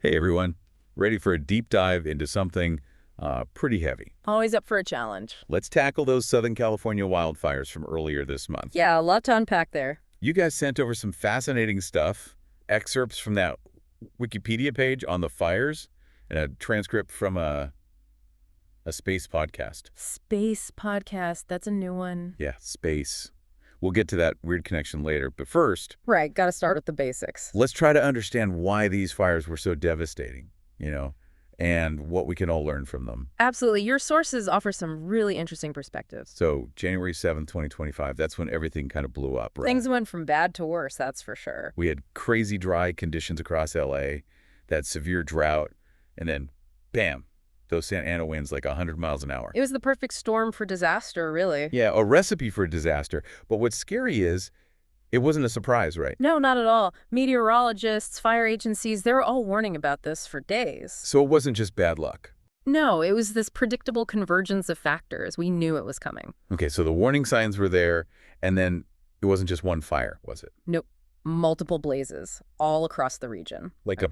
Hey everyone, ready for a deep dive into something pretty heavy. Always up for a challenge. Let's tackle those Southern California wildfires from earlier this month. Yeah, a lot to unpack there. You guys sent over some fascinating stuff, excerpts from that Wikipedia page on the fires, and a transcript from a space podcast. Space podcast, that's a new one. Yeah, space. We'll get to that weird connection later, but first, Right, gotta start with the basics. let's try to understand why these fires were so devastating, and what we can all learn from them. Absolutely, your sources offer some really interesting perspectives. So January 7th, 2025, that's when everything kind of blew up, right? Things went from bad to worse, that's for sure. We had crazy dry conditions across LA, that severe drought, and then bam, those Santa Ana winds like 100 miles an hour. It was the perfect storm for disaster, really. Yeah, a recipe for a disaster. But what's scary is it wasn't a surprise, right? No, not at all. Meteorologists, fire agencies, they were all warning about this for days. So it wasn't just bad luck. No, it was this predictable convergence of factors. We knew it was coming. Okay, so the warning signs were there, and then it wasn't just one fire, was it? Nope. Multiple blazes, all across the region. Like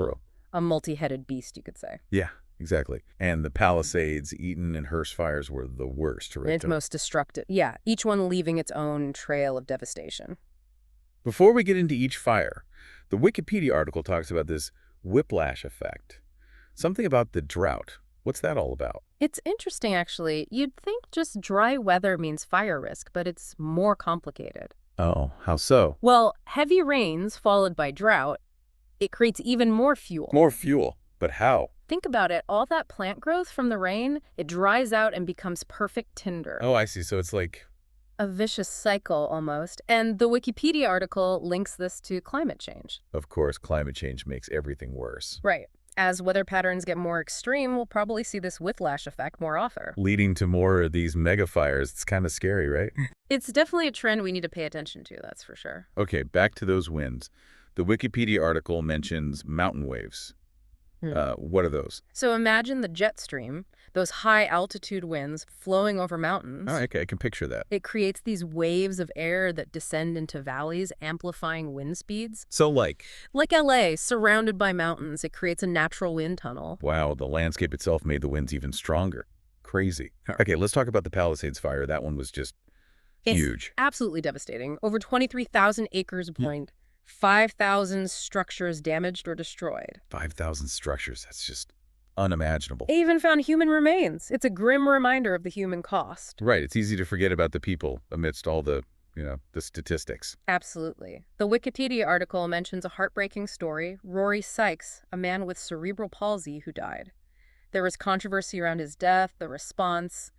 A multi-headed beast, you could say. Yeah, exactly. And the Palisades, Eaton, and Hearst fires were the worst, right? It's most destructive. Yeah, each one leaving its own trail of devastation. Before we get into each fire, the Wikipedia article talks about this whiplash effect. Something about the drought. What's that all about? It's interesting, actually. You'd think just dry weather means fire risk, but it's more complicated. Oh, how so? Well, heavy rains followed by drought, it creates even more fuel. More fuel. But how? Think about it. All that plant growth from the rain, it dries out and becomes perfect tinder. Oh, I see. So it's like... A vicious cycle, almost. And the Wikipedia article links this to climate change. Of course, climate change makes everything worse. Right. As weather patterns get more extreme, we'll probably see this whiplash effect more often. Leading to more of these mega fires. It's kind of scary, right? It's definitely a trend we need to pay attention to, that's for sure. Okay, back to those winds. The Wikipedia article mentions mountain waves. What are those? So imagine the jet stream, those high-altitude winds flowing over mountains. Oh, okay, I can picture that. It creates these waves of air that descend into valleys, amplifying wind speeds. So like LA, surrounded by mountains, it creates a natural wind tunnel. wow, the landscape itself made the winds even stronger. Crazy. Okay, let's talk about the Palisades fire. That one was just huge. Absolutely devastating. Over 23,000 acres burned. 5,000 structures damaged or destroyed. 5,000 structures. That's just unimaginable. They even found human remains. It's a grim reminder of the human cost. Right. It's easy to forget about the people amidst all the statistics. Absolutely. The Wikipedia article mentions a heartbreaking story, Rory Sykes, a man with cerebral palsy who died. There was controversy around his death, the response.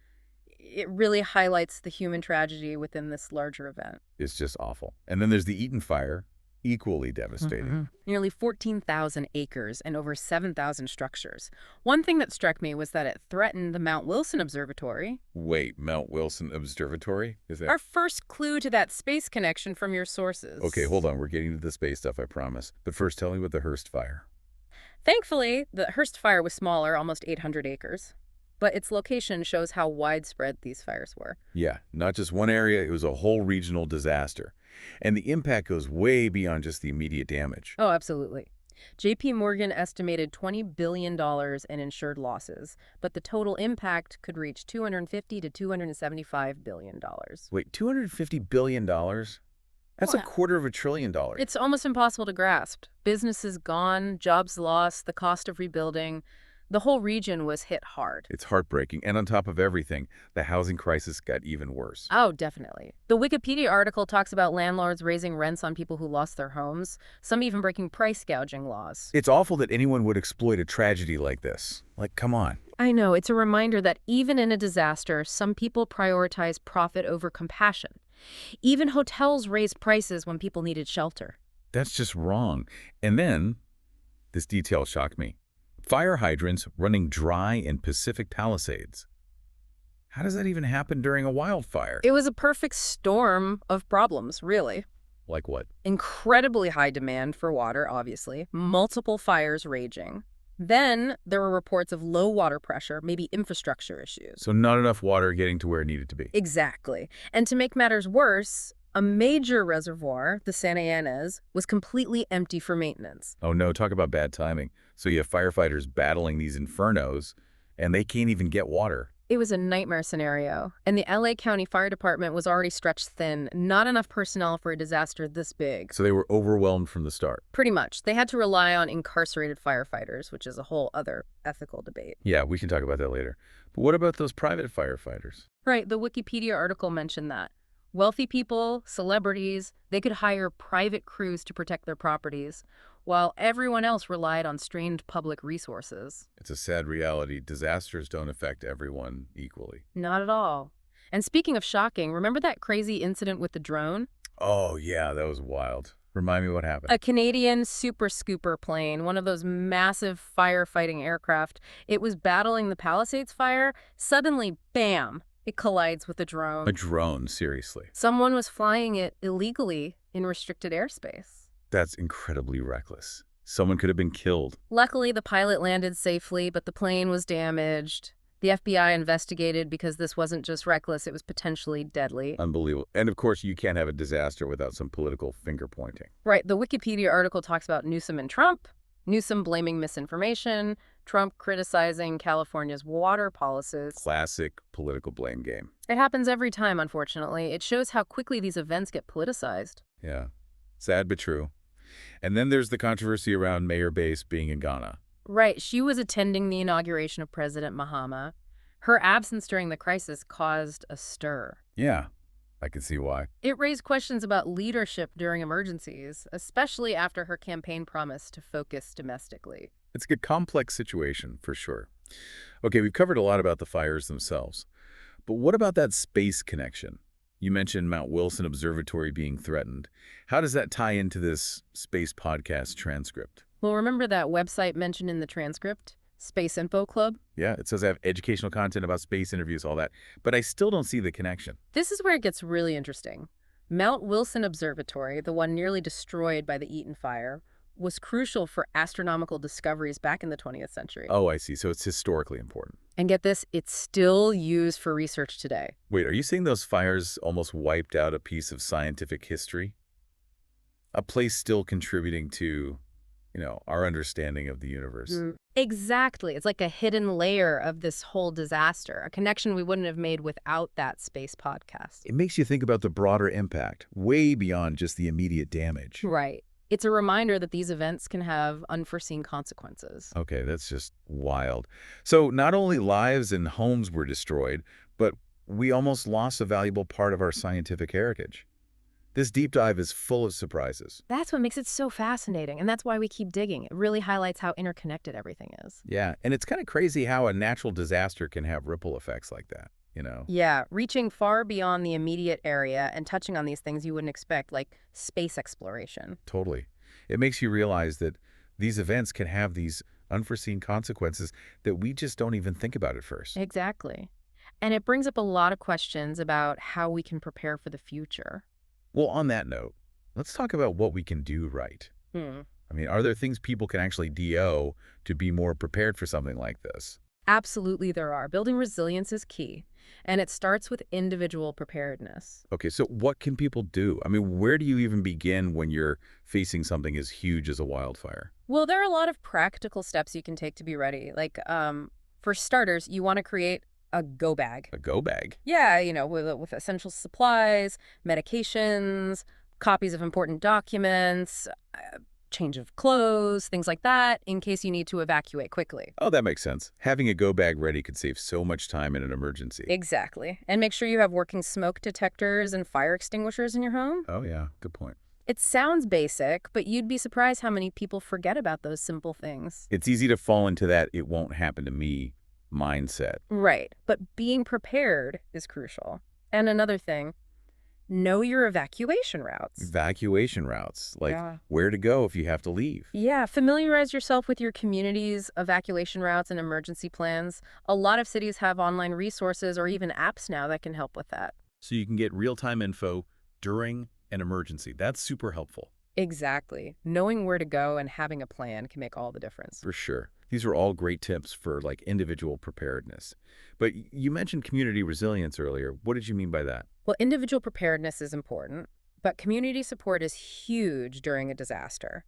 It really highlights the human tragedy within this larger event. It's just awful. And then there's the Eaton fire, equally devastating. Nearly 14,000 acres and over 7,000 structures. One thing that struck me was that it threatened the Mount Wilson Observatory. Wait, Mount Wilson Observatory? Is that... Our first clue to that space connection from your sources. Okay, hold on. We're getting to the space stuff, I promise. But first, tell me about the Hearst fire. Thankfully, the Hearst fire was smaller, almost 800 acres. But its location shows how widespread these fires were. Yeah, not just one area, it was a whole regional disaster. And the impact goes way beyond just the immediate damage. Oh, absolutely. J.P. Morgan estimated $20 billion in insured losses, but the total impact could reach $250 to $275 billion. Wait, $250 billion? That's a $250 billion. It's almost impossible to grasp. Businesses gone, jobs lost, the cost of rebuilding. The whole region was hit hard. It's heartbreaking. And on top of everything, the housing crisis got even worse. Oh, definitely. The Wikipedia article talks about landlords raising rents on people who lost their homes, some even breaking price gouging laws. It's awful that anyone would exploit a tragedy like this. Like, come on. I know, it's a reminder that even in a disaster, some people prioritize profit over compassion. Even hotels raised prices when people needed shelter. That's just wrong. And then, this detail shocked me. Fire hydrants running dry in Pacific Palisades. How does that even happen during a wildfire? It was a perfect storm of problems, really. Like what? Incredibly high demand for water, obviously. Multiple fires raging. Then there were reports of low water pressure, maybe infrastructure issues. So not enough water getting to where it needed to be. Exactly. And to make matters worse, A major reservoir, the Santa Ynez, was completely empty for maintenance. Oh no, talk about bad timing. So you have firefighters battling these infernos, and they can't even get water. It was a nightmare scenario, and the LA County Fire Department was already stretched thin, not enough personnel for a disaster this big. So they were overwhelmed from the start. Pretty much. They had to rely on incarcerated firefighters, which is a whole other ethical debate. Yeah, we can talk about that later. But what about those private firefighters? Right, the Wikipedia article mentioned that. Wealthy people, celebrities, they could hire private crews to protect their properties, while everyone else relied on strained public resources. It's a sad reality. Disasters don't affect everyone equally. Not at all. And speaking of shocking, remember that crazy incident with the drone? Oh, yeah, that was wild. Remind me what happened. A Canadian Super Scooper plane, one of those massive firefighting aircraft, it was battling the Palisades fire. Suddenly, bam, it collides with a drone. A drone, seriously. Someone was flying it illegally in restricted airspace. That's incredibly reckless. Someone could have been killed. Luckily, the pilot landed safely, but the plane was damaged. The FBI investigated because this wasn't just reckless, it was potentially deadly. Unbelievable. And of course, you can't have a disaster without some political finger pointing. Right, the Wikipedia article talks about Newsom and Trump, Newsom blaming misinformation, Trump criticizing California's water policies. Classic political blame game. It happens every time, unfortunately. It shows how quickly these events get politicized. Yeah. Sad but true. And then there's the controversy around Mayor Bass being in Ghana. Right, she was attending the inauguration of President Mahama. Her absence during the crisis caused a stir. Yeah, I can see why. It raised questions about leadership during emergencies, especially after her campaign promised to focus domestically. It's a complex situation, for sure. Okay, we've covered a lot about the fires themselves. But what about that space connection? You mentioned Mount Wilson Observatory being threatened. How does that tie into this space podcast transcript? Well, remember that website mentioned in the transcript? SpaceInfo Club? Yeah, it says I have educational content about space interviews, all that. But I still don't see the connection. This is where it gets really interesting. Mount Wilson Observatory, the one nearly destroyed by the Eaton fire, was crucial for astronomical discoveries back in the 20th century. Oh, I see. So it's historically important. And get this, it's still used for research today. Wait, are you saying those fires almost wiped out a piece of scientific history? A place still contributing to, our understanding of the universe. Exactly. It's like a hidden layer of this whole disaster, a connection we wouldn't have made without that space podcast. It makes you think about the broader impact, way beyond just the immediate damage. Right. It's a reminder that these events can have unforeseen consequences. Okay, that's just wild. So not only lives and homes were destroyed, but we almost lost a valuable part of our scientific heritage. This deep dive is full of surprises. That's what makes it so fascinating, and that's why we keep digging. It really highlights how interconnected everything is. Yeah, and it's kind of crazy how a natural disaster can have ripple effects like that, Yeah, reaching far beyond the immediate area and touching on these things you wouldn't expect, like space exploration. Totally. It makes you realize that these events can have these unforeseen consequences that we just don't even think about at first. Exactly. And it brings up a lot of questions about how we can prepare for the future. Well, on that note, let's talk about what we can do right. I mean, are there things people can actually do to be more prepared for something like this? Absolutely there are. Building resilience is key, and it starts with individual preparedness. Okay, so what can people do? I mean, where do you even begin when you're facing something as huge as a wildfire? Well, there are a lot of practical steps you can take to be ready. Like, for starters, you want to create a go bag. A go bag? Yeah, with essential supplies, medications, copies of important documents, change of clothes, things like that, in case you need to evacuate quickly. Oh, that makes sense. Having a go bag ready could save so much time in an emergency. Exactly. And make sure you have working smoke detectors and fire extinguishers in your home. Oh, yeah. Good point. It sounds basic, but you'd be surprised how many people forget about those simple things. It's easy to fall into that "it won't happen to me" mindset. Right. But being prepared is crucial. And another thing, know your evacuation routes. Evacuation routes, like Yeah. where to go if you have to leave. Yeah, familiarize yourself with your community's evacuation routes and emergency plans. A lot of cities have online resources or even apps now that can help with that. So you can get real-time info during an emergency. That's super helpful. Exactly. Knowing where to go and having a plan can make all the difference. For sure. These are all great tips for individual preparedness. But you mentioned community resilience earlier. What did you mean by that? Well, individual preparedness is important, But community support is huge during a disaster.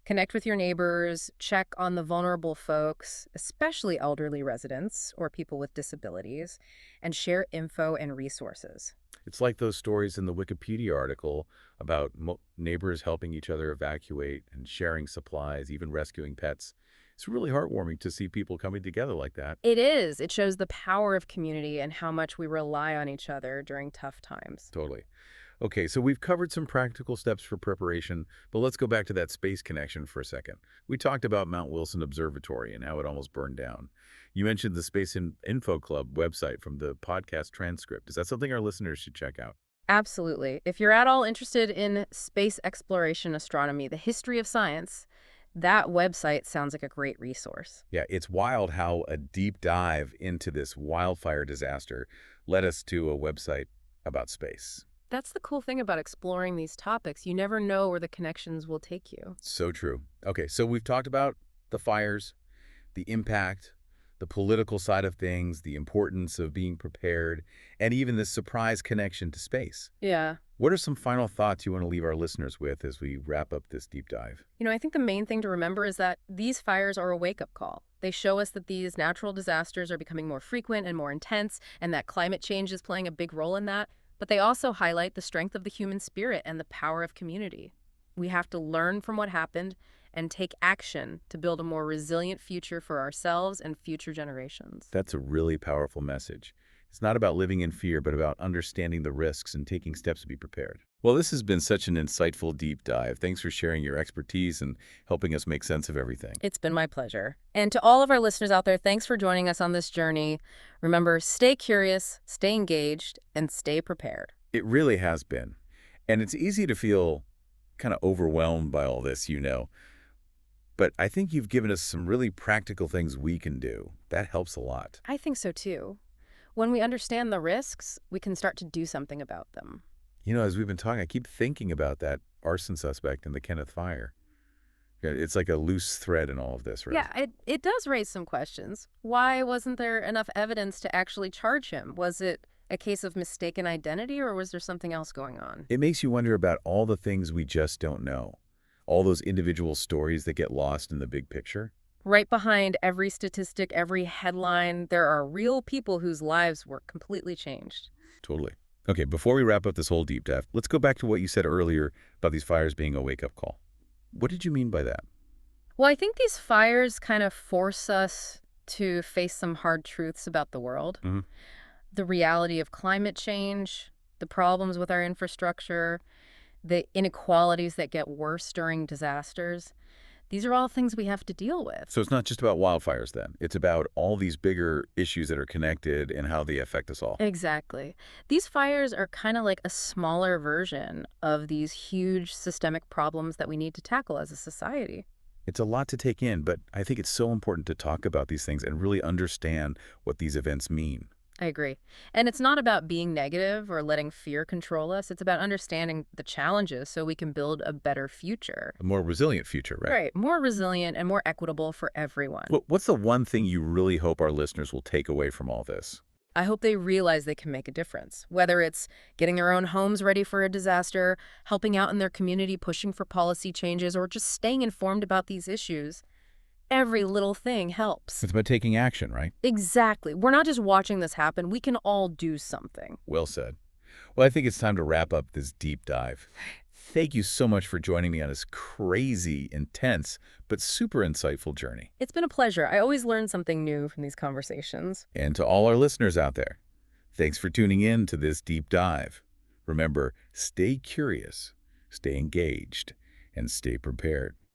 Connect with your neighbors, check on the vulnerable folks, especially elderly residents or people with disabilities, and share info and resources. It's like those stories in the Wikipedia article about neighbors helping each other evacuate and sharing supplies, even rescuing pets. It's really heartwarming to see people coming together like that. It is. It shows the power of community and how much we rely on each other during tough times. Totally. Okay, so we've covered some practical steps for preparation, but let's go back to that space connection for a second. We talked about Mount Wilson Observatory and how it almost burned down. You mentioned the Info Club website from the podcast transcript. Is that something our listeners should check out? Absolutely. If you're at all interested in space exploration astronomy, the history of science, that website sounds like a great resource. Yeah, it's wild how a deep dive into this wildfire disaster led us to a website about space. That's the cool thing about exploring these topics. You never know where the connections will take you. So true. Okay, so we've talked about the fires, the impact, the political side of things, the importance of being prepared, and even this surprise connection to space. Yeah. What are some final thoughts you want to leave our listeners with as we wrap up this deep dive? I think the main thing to remember is that these fires are a wake-up call. They show us that these natural disasters are becoming more frequent and more intense, and that climate change is playing a big role in that. But they also highlight the strength of the human spirit and the power of community. We have to learn from what happened and take action to build a more resilient future for ourselves and future generations. That's a really powerful message. It's not about living in fear, but about understanding the risks and taking steps to be prepared. Well, this has been such an insightful deep dive. Thanks for sharing your expertise and helping us make sense of everything. It's been my pleasure. And to all of our listeners out there, thanks for joining us on this journey. Remember, stay curious, stay engaged, and stay prepared. It really has been. And it's easy to feel kind of overwhelmed by all this, But I think you've given us some really practical things we can do. That helps a lot. I think so too. When we understand the risks, we can start to do something about them. As we've been talking, I keep thinking about that arson suspect in the Kenneth fire. Yeah, it's like a loose thread in all of this, right? Yeah, it does raise some questions. Why wasn't there enough evidence to actually charge him? Was it a case of mistaken identity, or was there something else going on? It makes you wonder about all the things we just don't know. All those individual stories that get lost in the big picture. Right behind every statistic, every headline, there are real people whose lives were completely changed. Totally. Okay, before we wrap up this whole deep dive, let's go back to what you said earlier about these fires being a wake-up call. What did you mean by that? Well, I think these fires kind of force us to face some hard truths about the world. Hmm. The reality of climate change, the problems with our infrastructure, the inequalities that get worse during disasters. These are all things we have to deal with. So it's not just about wildfires then. It's about all these bigger issues that are connected and how they affect us all. Exactly. These fires are kind of like a smaller version of these huge systemic problems that we need to tackle as a society. It's a lot to take in, but I think it's so important to talk about these things and really understand what these events mean. I agree. And it's not about being negative or letting fear control us. It's about understanding the challenges so we can build a better future. A more resilient future, right? Right. More resilient and more equitable for everyone. What's the one thing you really hope our listeners will take away from all this? I hope they realize they can make a difference, whether it's getting their own homes ready for a disaster, helping out in their community, pushing for policy changes, or just staying informed about these issues. Every little thing helps. It's about taking action, right? Exactly. We're not just watching this happen. We can all do something. Well said. Well, I think it's time to wrap up this deep dive. Thank you so much for joining me on this crazy, intense, but super insightful journey. It's been a pleasure. I always learn something new from these conversations. And to all our listeners out there, thanks for tuning in to this deep dive. Remember, stay curious, stay engaged, and stay prepared.